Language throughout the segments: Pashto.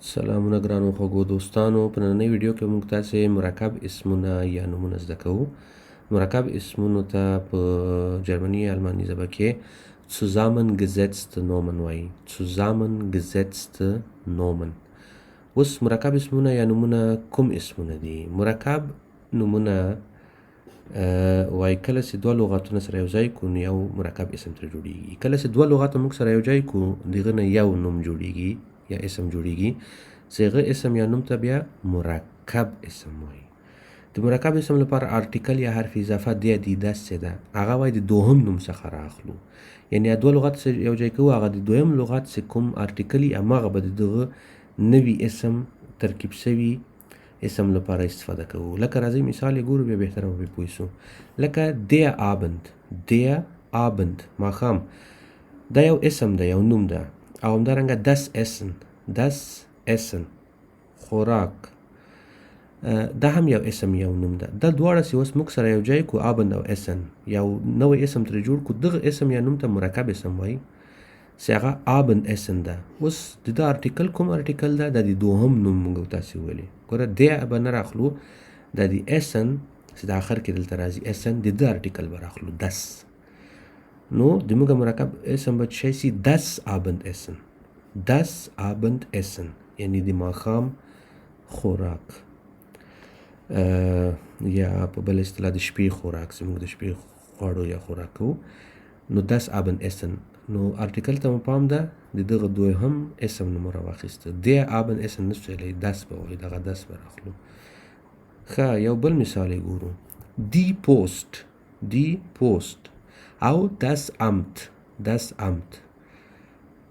سلامونه ګرانو خوږو دوستانو. په نننۍ ویډیو کې موږ تاسې مرکب اسمونه یا نومونه زده کوو. مرکب اسمونو ته په جرمني یا الماني ژبه کې zusammengesetzte Nomen وایي. zusammengesetzte Nomen. اوس مرکب اسمونه یا نومونه کوم اسمونه دي؟ مرکب نومونه وایي کله چې دوه لغاتونه سره یو ځای کړو نو یو مرکب اسم ترې جوړیږي. کله چې دوه لغات موږ سره یو ځای کړو دغه نه یو نوم جوړیږي یا اسم جوړیږي. صيغه اسم یا نوم ته بیا مرکب اسم وایي. د مرکب اسم لپاره ارتیکل یا حرف اضافه دی داسې ده، هغه وایي د دوهم نوم څخه راخلو. یعنی دوه لغات یو ځای کوو، هغه د دویم لغات چې کوم ارتیکل یې هماغه به د دغه نوي اسم ترکیب شوي اسم لپاره استفاده کوو. لکه راځئ مثال یې ګورو، بیا بهتره به پوه شو. لکه der Abend ماښام، دا یو اسم ده، یو نوم ده. او همدارنګه das Essen خوراک، دا هم یو اسم یو نوم ده. دا دواړه چې اوس موږ سره یو ځای کو Abend او Essen، یو نوی اسم ترې جوړ کو، دغه اسم یا نوم ته مرکب اسم وایي چې هغه Abend Essen ده. اوس د دا ارتیکل کوم ارتیکل ده؟ دا د دوهم نوم موږ تاسې ویلي. ګوره der به نه راخلو، دا د Essen چې د آخر کې دلته راځي Essen، د ده ارتیکل به راخلو das. نو د موږ مرکب اسم به څه شي؟ das Abendessen. das Abendessen یعنی د ماښام خوراک، یا په بل اصطلاح د شپې خوراک، چې موږ د شپې خواړو یا خوراک کوو. نو das Abendessen. نو ارتیکل ته مو پام ده، د دغه دوهم اسم نوم راواخیسته. der Abendessen نشو ویلی، das به وایي، دغه das به راخلو. ښه، یو بل مثال یې ګورو. die Post او das Amt.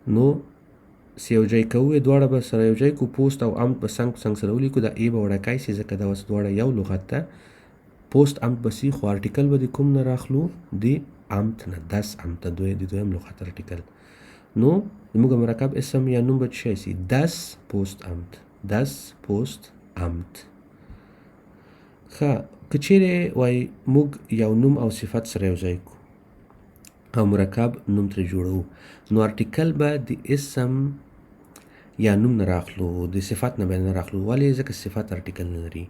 نو یو ځای کوو، دواړه به سره یو ځای کو، پوسټ او امت به څنګ په څنګ سره ولیکو. دا ای به وړکی شي ځکه دا اوس دواړه یو لغت ده. پوسټ امت به سي، خو ارتیکل به د کوم نه راخلو؟ د امت نه، das Amt د دویم لغت ارتیکل. نو زموږ مرکب اسم یا نوم به څه شي؟ das Postamt. ښه، که چیرې وایي موږ یو نوم او صفت سره یو ځای کو او مرکب نوم ترې جوړو، نو ارتیکل به د اسم یا نوم نه راخلو، د صفت نه به نه راخلو. ولې؟ ځکه صفت ارتیکل نه لري.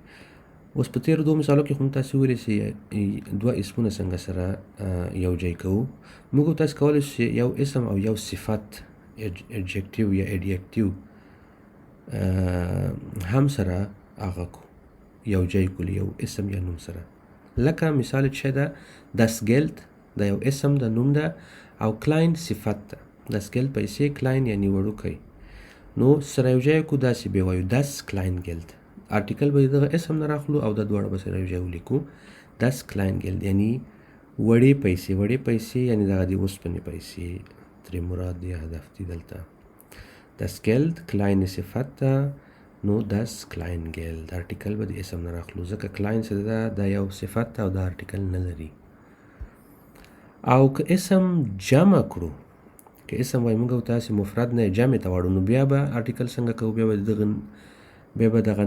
اوس په تېرو دوه مثالو کې خو موږ تاسې ویلي چې دوه اسمونه څنګه سره یو ځای کوو. موږ تاسې کولی شو یو اسم او یو صفت ایډجکټیو یا ایډیکټیو هم سره هغه کو، یو ځای کولو یو اسم یا نوم سره. لکه مثال څه ده؟ das Geld دا یو اسم ده، نوم ده، او klein صفت ده. das Geld پیسې، klein یعنی وړوکی. نو سره یو ځای کو، داسې به وایو das Kleingeld. ارتیکل به دغه اسم نه راخلو او دا دواړه به سره یو ځای ولیکو das Kleingeld یعنی وړې پیسې یعنی دغه د اوسپنې پیسې ترې مراد دی، هدف دی دلته. das Geld kleine صفت ده، نو das Kleingeld ارتیکل به د اسم نه راخلو ځکه klein څه ده؟ دا یو صفت ده او دا ارتیکل نه لري. او که اسم جمع کړو، که اسم وایي موږ او تاسې مفرد نه جمع ته واړو، نو بیا به ارتیکل څنګه کوو؟ بیا به دغه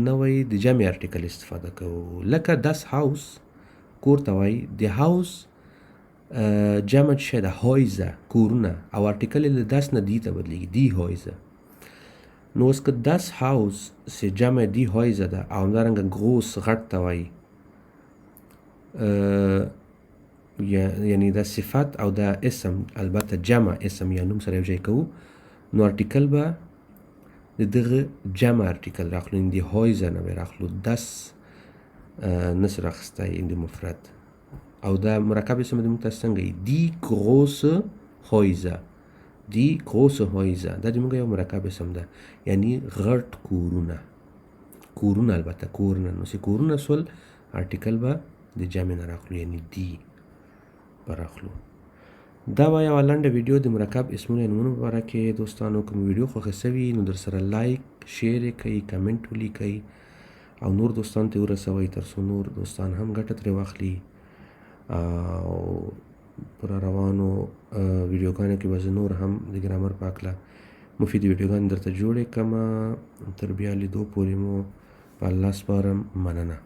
نوی د جمع ارتیکل استفاده کوو. لکه das Haus کور ته وایي، د هاوس جمع څه ده؟ Häuser کورونه، او ارتیکل یې له das نه دی ته بدلیږي، die Häuser. نو اوس که das Haus چې جمع die Häuser ده، او همدارنګه groß غټ ته وایي، یعنی دا صفت او دا اسم، البته جمع اسم یا نوم سره یو ځای کوو، نو ارتیکل به د دغه جمع ارتیکل راخلو، یعنی د Häuser نه به راخلو، das نسو راخستی د مفرد. او دا مرکب اسم د موږ تاسې څنګه یي؟ die große Häuser دا د موږ یو مرکب اسم ده، یعنی غټ کورونه البته کور نه، نو چې کورونه سول ارتیکل به د جمع نه راخلو، یعنی دی براخلو. دا وه یوه لنډه ویډیو د مرکب اسمونو یا نومونو په باره کې. دوستانو که مو ویډیو خوښه سوي نو در سره لایک، شیر یې کوئ، کمنټ ولیکئ او نور دوستانو ته یې ورسوئ تر څو نور دوستان هم ګټه ترې واخلي. او پر روانو ویډیوګانو کې به زه نور هم د ګرامر په هکله مفیدې ویډیوګانې درته جوړې کړمه. تر بیا لیدو پورې مو په الله سپارم. مننه.